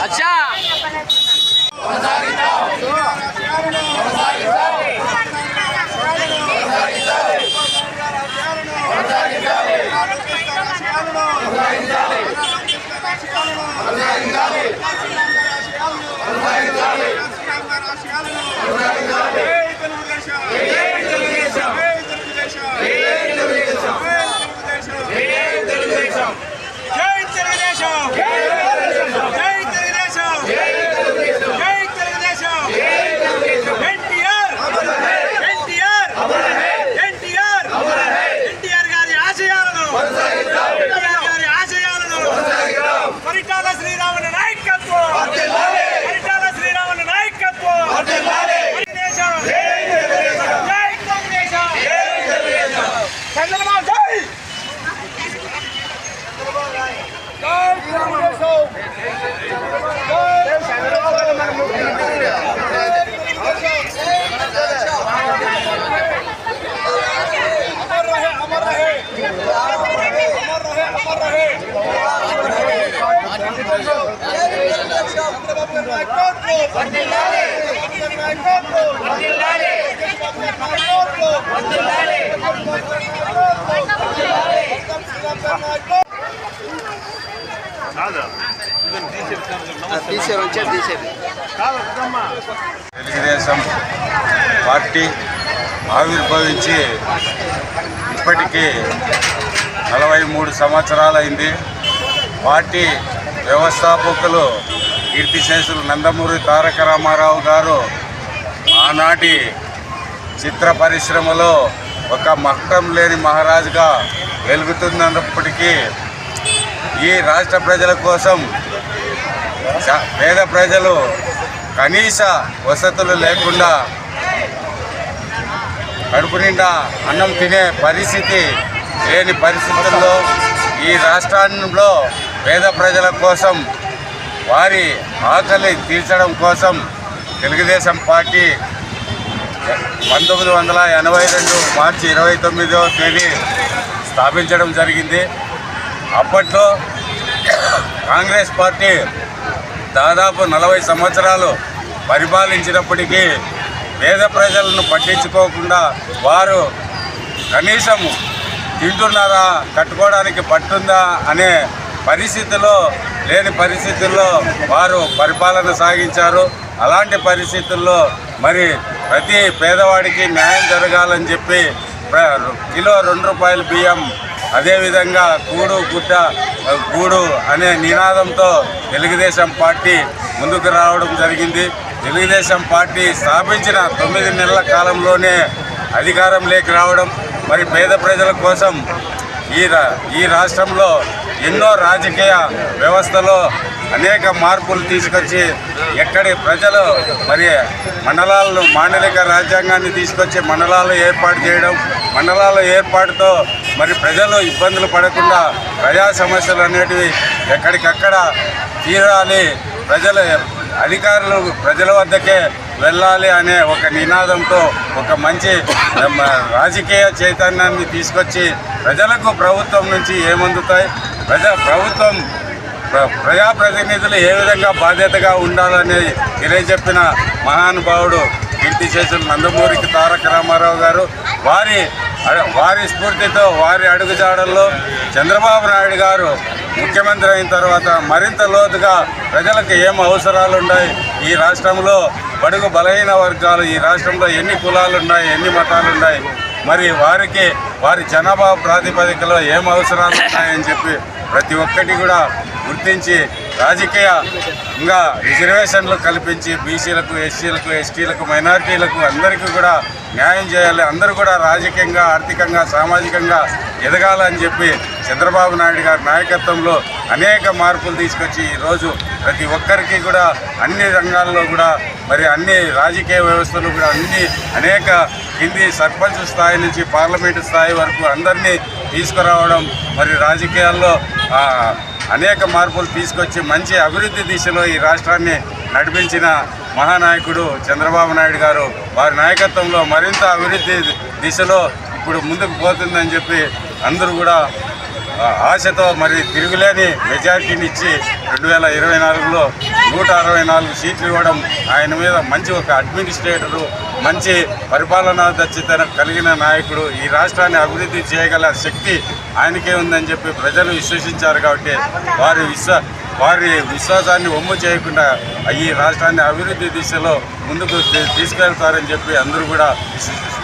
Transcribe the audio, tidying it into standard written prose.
अच्छा తెలుగుదేశం పార్టీ ఆవిర్భవించి ఇప్పటికీ 43 సంవత్సరాలైంది. పార్టీ వ్యవస్థాపకులు కీర్తిశేషులు నందమూరి తారక రామారావు గారు ఆనాటి చిత్ర పరిశ్రమలో ఒక మహత్వం లేని మహారాజుగా వెలుగుతున్నప్పటికీ ఈ రాష్ట్ర ప్రజల కోసం పేద ప్రజలు కనీస వసతులు లేకుండా కడుపు నిండా అన్నం తినే పరిస్థితి లేని పరిస్థితుల్లో ఈ రాష్ట్రంలో పేద ప్రజల కోసం వారి ఆకలి తీర్చడం కోసం తెలుగుదేశం పార్టీ 1982 మార్చి 29వ తేదీ స్థాపించడం జరిగింది. అప్పట్లో కాంగ్రెస్ పార్టీ దాదాపు 40 సంవత్సరాలు పరిపాలించినప్పటికీ పేద ప్రజలను పట్టించుకోకుండా వారు కనీసం తింటున్నారా, కట్టుకోవడానికి పట్టుందా అనే పరిస్థితిలో లేని పరిస్థితుల్లో వారు పరిపాలన సాగించారు. అలాంటి పరిస్థితుల్లో మరి ప్రతి పేదవాడికి న్యాయం జరగాలని చెప్పి కిలో 2 రూపాయల బియ్యం, అదేవిధంగా కూడు గుడ్డ గూడు అనే నినాదంతో తెలుగుదేశం పార్టీ ముందుకు రావడం జరిగింది. తెలుగుదేశం పార్టీ స్థాపించిన 9 నెలల కాలంలోనే అధికారంలోకి రావడం, మరి పేద ప్రజల కోసం ఈ రాష్ట్రంలో ఎన్నో రాజకీయ వ్యవస్థలో అనేక మార్పులు తీసుకొచ్చి ఎక్కడి ప్రజలు మరి మండలాలను మాండలిక రాజ్యాంగాన్ని తీసుకొచ్చి మండలాలు ఏర్పాటు చేయడం, మండలాల ఏర్పాటుతో మరి ప్రజలు ఇబ్బందులు పడకుండా ప్రజా సమస్యలు అనేటివి ఎక్కడికక్కడ తీరాలి, అధికారులు ప్రజల వద్దకే వెళ్ళాలి అనే ఒక నినాదంతో ఒక మంచి రాజకీయ చైతన్యాన్ని తీసుకొచ్చి ప్రజలకు ప్రభుత్వం నుంచి ఏమందుతాయి, ప్రజాప్రతినిధులు ఏ విధంగా బాధ్యతగా ఉండాలనేది తెలియజెప్పిన మహానుభావుడు కీర్తిశేషులు నందమూరి తారక రామారావు గారు. వారి స్ఫూర్తితో వారి అడుగుజాడల్లో చంద్రబాబు నాయుడు గారు ముఖ్యమంత్రి అయిన తర్వాత మరింత లోతుగా ప్రజలకు ఏం అవసరాలు ఉన్నాయి, ఈ రాష్ట్రంలో బడుగు బలహీన వర్గాలు ఈ రాష్ట్రంలో ఎన్ని కులాలు ఉన్నాయి, ఎన్ని మతాలు ఉన్నాయి, మరి వారి జనాభా ప్రాతిపదికలో ఏం అవసరాలు ఉన్నాయని చెప్పి ప్రతి ఒక్కటి కూడా గుర్తించి రాజకీయంగా రిజర్వేషన్లు కల్పించి బీసీలకు, ఎస్సీలకు, ఎస్టీలకు, మైనారిటీలకు అందరికీ కూడా న్యాయం చేయాలి, అందరూ కూడా రాజకీయంగా, ఆర్థికంగా, సామాజికంగా ఎదగాలని చెప్పి చంద్రబాబు నాయుడు గారి నాయకత్వంలో అనేక మార్పులు తీసుకొచ్చి ఈరోజు ప్రతి ఒక్కరికి కూడా అన్ని రంగాల్లో కూడా మరి అన్ని రాజకీయ వ్యవస్థలు కూడా అనేక కింది సర్పంచ్ స్థాయి నుంచి పార్లమెంటు స్థాయి వరకు అందరినీ తీసుకురావడం, మరి రాజకీయాల్లో అనేక మార్పులు తీసుకొచ్చి మంచి అభివృద్ధి దిశలో ఈ రాష్ట్రాన్ని నడిపించిన మహానాయకుడు చంద్రబాబు నాయుడు గారు. వారి నాయకత్వంలో మరింత అభివృద్ధి దిశలో ఇప్పుడు ముందుకు పోతుందని చెప్పి అందరూ కూడా ఆశతో మరి తిరుగులేని మెజారిటీని ఇచ్చి 2024లో 164 సీట్లు ఇవ్వడం, ఆయన మీద మంచి ఒక అడ్మినిస్ట్రేటరు, మంచి పరిపాలనా దక్షత కలిగిన నాయకుడు, ఈ రాష్ట్రాన్ని అభివృద్ధి చేయగల శక్తి ఆయనకే ఉందని చెప్పి ప్రజలు విశ్వసించారు. కాబట్టి వారి విశ్వాసాన్ని ఒమ్ము చేయకుండా ఈ రాష్ట్రాన్ని అభివృద్ధి దిశలో ముందుకు తీసుకెళ్తారని చెప్పి అందరూ కూడా విశ్వసిస్తారు.